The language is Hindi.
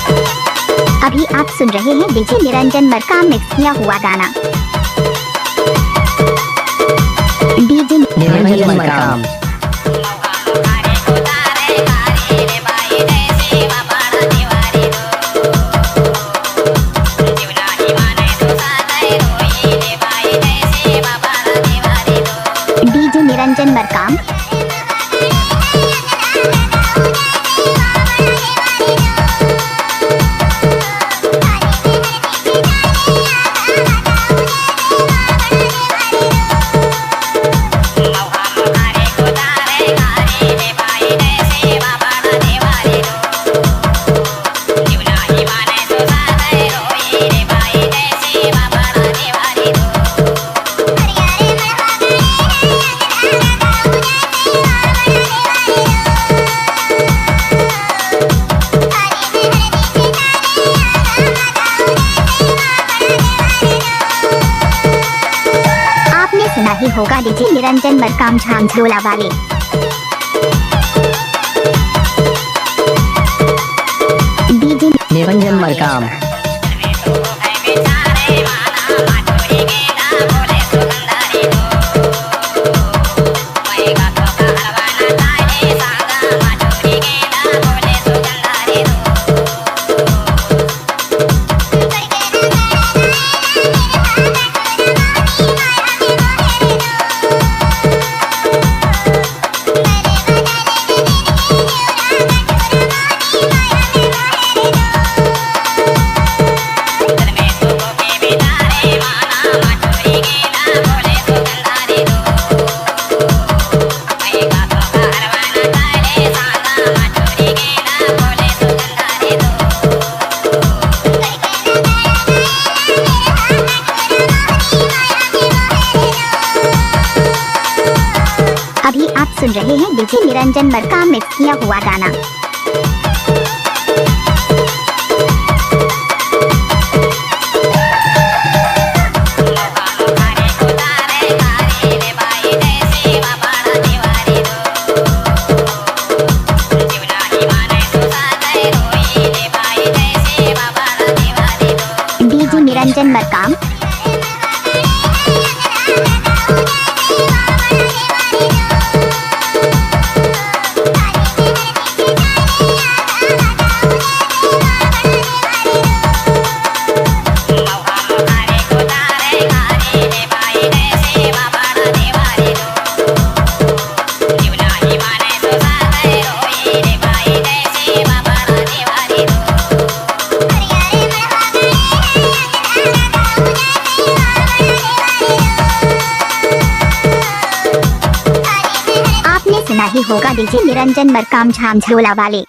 अभी आप सुन रहे हैं डीजे निरंजन मरकाम मिक्स किया हुआ गाना। डीजे निरंजन मरकाम। डीजे निरंजन मरकाम। सुना ही होगा डीजे निरंजन मरकाम झांझोला वाले। डीजे निरंजन मरकाम। अभी आप सुन रहे हैं डीजे निरंजन मरकाम मिक्स किया हुआ गाना। डीजे निरंजन मरकाम। सुना ही होगा डीजे निरंजन मरकाम झांझोला वाले।